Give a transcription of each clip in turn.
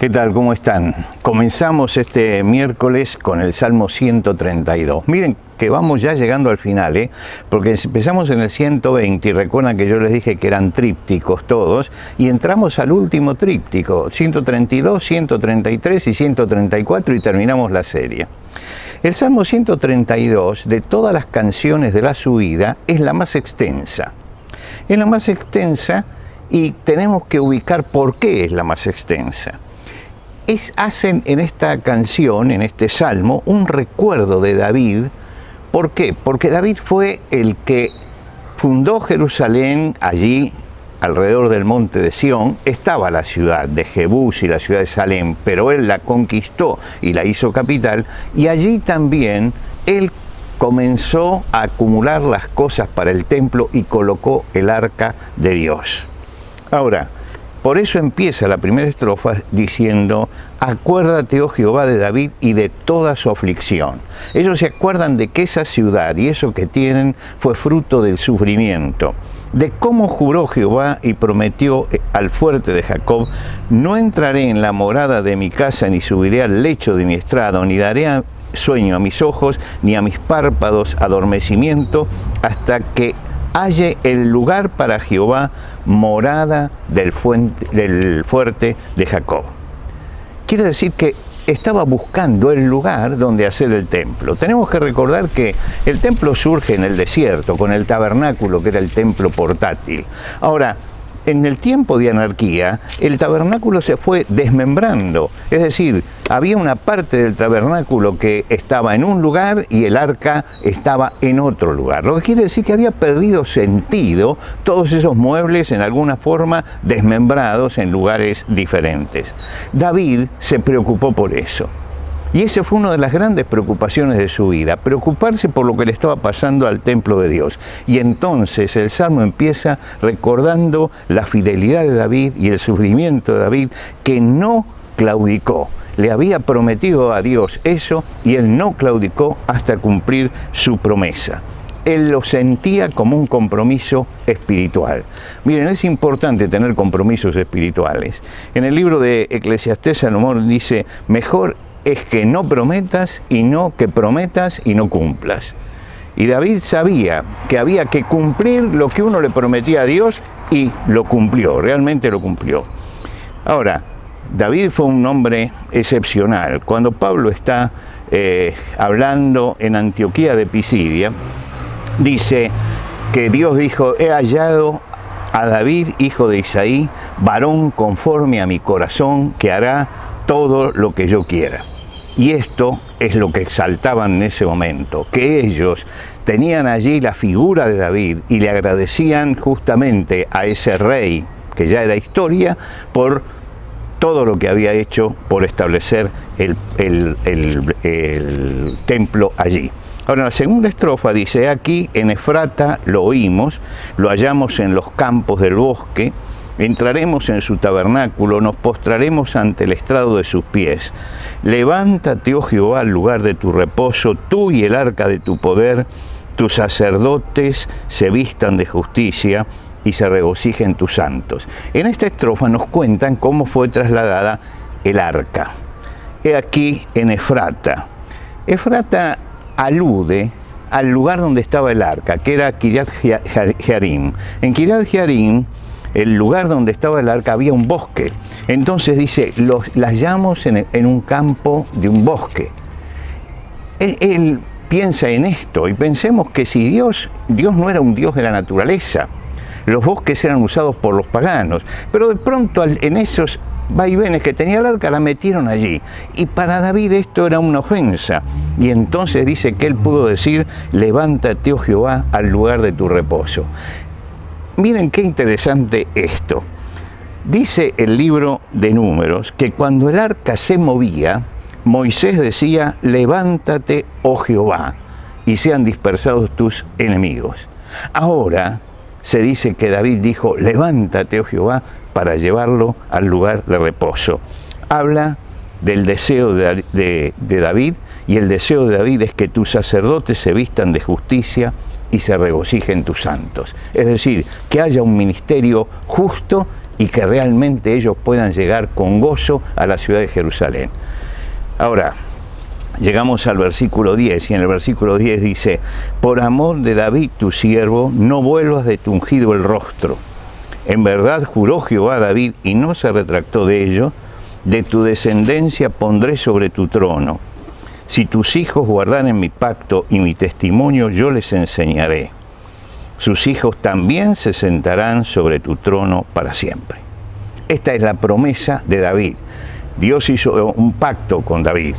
¿Qué tal? ¿Cómo están? Comenzamos este miércoles con el Salmo 132. Miren que vamos ya llegando al final, porque empezamos en el 120 y recuerdan que yo les dije que eran trípticos todos y entramos al último tríptico, 132, 133 y 134 y terminamos la serie. El Salmo 132, de todas las canciones de la subida, es la más extensa. Es la más extensa y tenemos que ubicar por qué es la más extensa. Hacen en esta canción, en este salmo, un recuerdo de David. ¿Por qué? Porque David fue el que fundó Jerusalén. Allí, alrededor del monte de Sión, estaba la ciudad de Jebús y la ciudad de Salem, pero él la conquistó y la hizo capital, y allí también él comenzó a acumular las cosas para el templo y colocó el arca de Dios. Ahora, por eso empieza la primera estrofa diciendo: acuérdate, oh Jehová, de David y de toda su aflicción. Ellos se acuerdan de que esa ciudad y eso que tienen fue fruto del sufrimiento, de cómo juró Jehová y prometió al fuerte de Jacob: no entraré en la morada de mi casa, ni subiré al lecho de mi estrado, ni daré sueño a mis ojos, ni a mis párpados adormecimiento, hasta que halle el lugar para Jehová, morada del fuerte de Jacob. Quiere decir que estaba buscando el lugar donde hacer el templo. Tenemos que recordar que el templo surge en el desierto, con el tabernáculo, que era el templo portátil. Ahora, en el tiempo de anarquía, el tabernáculo se fue desmembrando. Es decir, había una parte del tabernáculo que estaba en un lugar y el arca estaba en otro lugar. Lo que quiere decir que había perdido sentido todos esos muebles, en alguna forma desmembrados en lugares diferentes. David se preocupó por eso. Y esa fue una de las grandes preocupaciones de su vida, preocuparse por lo que le estaba pasando al templo de Dios. Y entonces el Salmo empieza recordando la fidelidad de David y el sufrimiento de David, que no claudicó. Le había prometido a Dios eso y él no claudicó hasta cumplir su promesa. Él lo sentía como un compromiso espiritual. Miren, es importante tener compromisos espirituales. En el libro de Eclesiastés, Salomón dice: mejor es que no prometas y no que prometas y no cumplas. Y David sabía que había que cumplir lo que uno le prometía a Dios y lo cumplió, realmente lo cumplió. Ahora, David fue un hombre excepcional. Cuando Pablo está hablando en Antioquía de Pisidia, dice que Dios dijo: he hallado a David, hijo de Isaí, varón conforme a mi corazón, que hará todo lo que yo quiera. Y esto es lo que exaltaban en ese momento, que ellos tenían allí la figura de David y le agradecían justamente a ese rey, que ya era historia, por todo lo que había hecho por establecer el templo allí. Ahora, la segunda estrofa dice: aquí en Efrata lo oímos, lo hallamos en los campos del bosque, entraremos en su tabernáculo, nos postraremos ante el estrado de sus pies. Levántate, oh Jehová, al lugar de tu reposo, tú y el arca de tu poder, tus sacerdotes se vistan de justicia y se regocijen tus santos. En esta estrofa nos cuentan cómo fue trasladada el arca. He aquí en Efrata. Efrata alude al lugar donde estaba el arca, que era Kiriat Jearim. En Kiriat Jearim, el lugar donde estaba el arca, había un bosque. Entonces dice: las hallamos en un campo de un bosque. Él piensa en esto, y pensemos que si Dios no era un Dios de la naturaleza, los bosques eran usados por los paganos, pero de pronto en esos vaivenes que tenía el arca la metieron allí, y para David esto era una ofensa, y entonces dice que él pudo decir: levántate, oh Jehová, al lugar de tu reposo. Miren qué interesante esto. Dice el libro de Números que cuando el arca se movía, Moisés decía: levántate, oh Jehová, y sean dispersados tus enemigos. Ahora se dice que David dijo: levántate, oh Jehová, para llevarlo al lugar de reposo. Habla del deseo de David, y el deseo de David es que tus sacerdotes se vistan de justicia y se regocijen tus santos. Es decir, que haya un ministerio justo y que realmente ellos puedan llegar con gozo a la ciudad de Jerusalén. Ahora, llegamos al versículo 10 y en el versículo 10 dice: por amor de David tu siervo, no vuelvas de tu ungido el rostro. En verdad juró Jehová a David y no se retractó de ello: de tu descendencia pondré sobre tu trono. Si tus hijos guardaren mi pacto y mi testimonio, yo les enseñaré. Sus hijos también se sentarán sobre tu trono para siempre. Esta es la promesa de David. Dios hizo un pacto con David.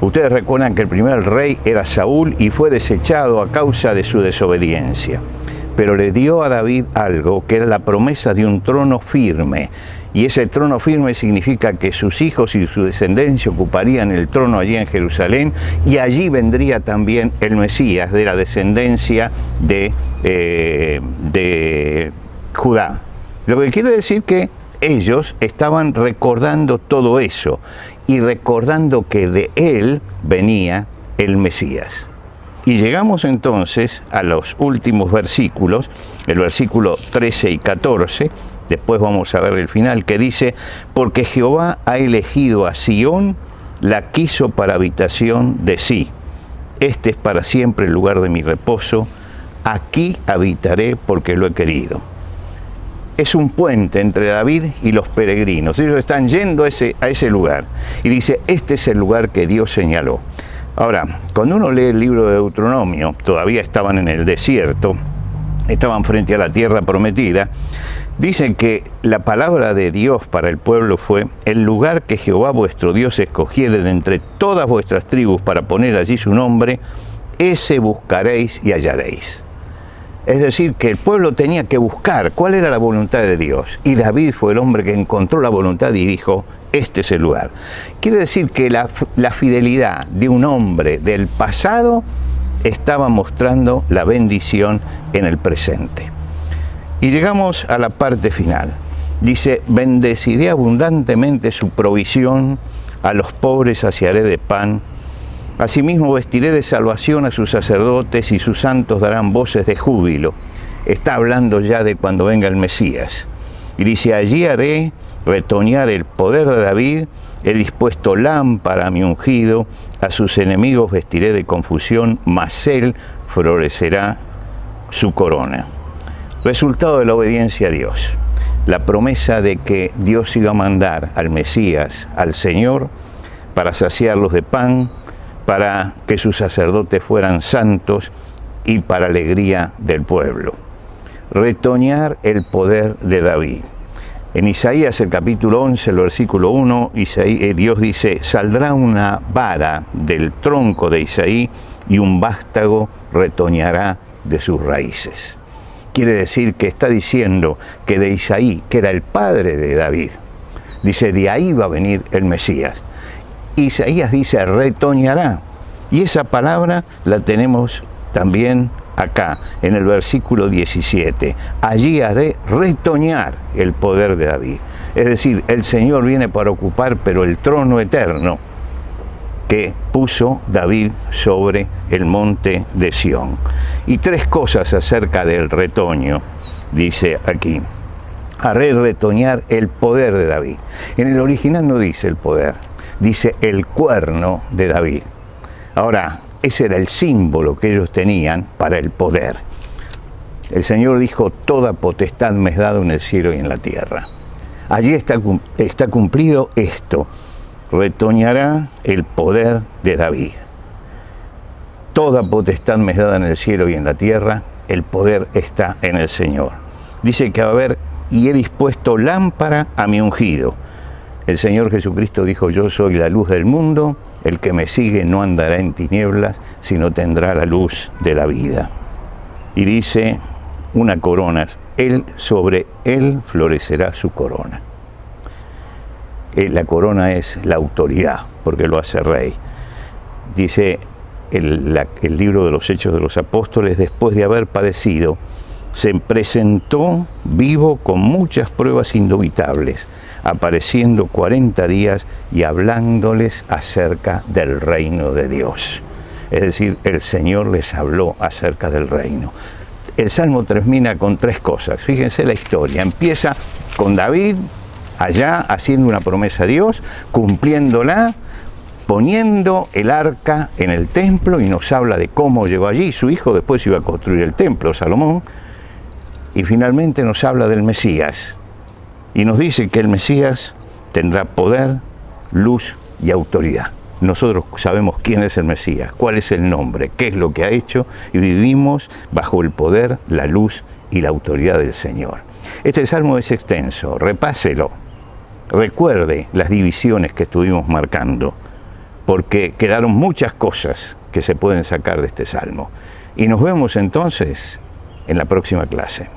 Ustedes recuerdan que el primer rey era Saúl y fue desechado a causa de su desobediencia. Pero le dio a David algo que era la promesa de un trono firme. Y ese trono firme significa que sus hijos y su descendencia ocuparían el trono allí en Jerusalén, y allí vendría también el Mesías de la descendencia de Judá. Lo que quiere decir que ellos estaban recordando todo eso y recordando que de él venía el Mesías. Y llegamos entonces a los últimos versículos, el versículo 13 y 14, después vamos a ver el final, que dice: porque Jehová ha elegido a Sión, la quiso para habitación de sí. Este es para siempre el lugar de mi reposo, aquí habitaré porque lo he querido. Es un puente entre David y los peregrinos. Ellos están yendo a ese lugar. Y dice: este es el lugar que Dios señaló. Ahora, cuando uno lee el libro de Deuteronomio, todavía estaban en el desierto, estaban frente a la tierra prometida, dice que la palabra de Dios para el pueblo fue: el lugar que Jehová vuestro Dios escogiere de entre todas vuestras tribus para poner allí su nombre, ese buscaréis y hallaréis. Es decir, que el pueblo tenía que buscar cuál era la voluntad de Dios. Y David fue el hombre que encontró la voluntad y dijo: este es el lugar. Quiere decir que la fidelidad de un hombre del pasado estaba mostrando la bendición en el presente. Y llegamos a la parte final. Dice: bendeciré abundantemente su provisión, a los pobres saciaré de pan. Asimismo vestiré de salvación a sus sacerdotes y sus santos darán voces de júbilo. Está hablando ya de cuando venga el Mesías. Y dice: allí haré retoñar el poder de David, he dispuesto lámpara a mi ungido, a sus enemigos vestiré de confusión, mas él florecerá su corona. Resultado de la obediencia a Dios. La promesa de que Dios iba a mandar al Mesías, al Señor, para saciarlos de pan, para que sus sacerdotes fueran santos y para alegría del pueblo. Retoñar el poder de David. En Isaías, el capítulo 11, el versículo 1, Dios dice: saldrá una vara del tronco de Isaí y un vástago retoñará de sus raíces. Quiere decir que está diciendo que de Isaí, que era el padre de David, dice: de ahí va a venir el Mesías. Isaías dice: retoñará. Y esa palabra la tenemos también acá, en el versículo 17. Allí haré retoñar el poder de David. Es decir, el Señor viene para ocupar, pero el trono eterno que puso David sobre el monte de Sión. Y tres cosas acerca del retoño, dice aquí. Haré retoñar el poder de David. En el original no dice el poder, dice el cuerno de David. Ahora, ese era el símbolo que ellos tenían para el poder. El Señor dijo: toda potestad me es dado en el cielo y en la tierra. Allí está cumplido esto: retoñará el poder de David. Toda potestad me es dada en el cielo y en la tierra, el poder está en el Señor. Dice que va a haber: y he dispuesto lámpara a mi ungido. El Señor Jesucristo dijo: yo soy la luz del mundo, el que me sigue no andará en tinieblas, sino tendrá la luz de la vida. Y dice una corona: sobre él florecerá su corona. La corona es la autoridad, porque lo hace rey. Dice el libro de los Hechos de los Apóstoles: después de haber padecido, se presentó vivo con muchas pruebas indubitables, apareciendo 40 días y hablándoles acerca del reino de Dios. Es decir, el Señor les habló acerca del reino. el Salmo termina con tres cosas. Fíjense la historia. Empieza con David allá haciendo una promesa a Dios, cumpliéndola, poniendo el arca en el templo, y nos habla de cómo llegó allí. Su hijo después iba a construir el templo, Salomón, y finalmente nos habla del Mesías. Y nos dice que el Mesías tendrá poder, luz y autoridad. Nosotros sabemos quién es el Mesías, cuál es el nombre, qué es lo que ha hecho, y vivimos bajo el poder, la luz y la autoridad del Señor. Este salmo es extenso, repáselo, recuerde las divisiones que estuvimos marcando, porque quedaron muchas cosas que se pueden sacar de este salmo. Y nos vemos entonces en la próxima clase.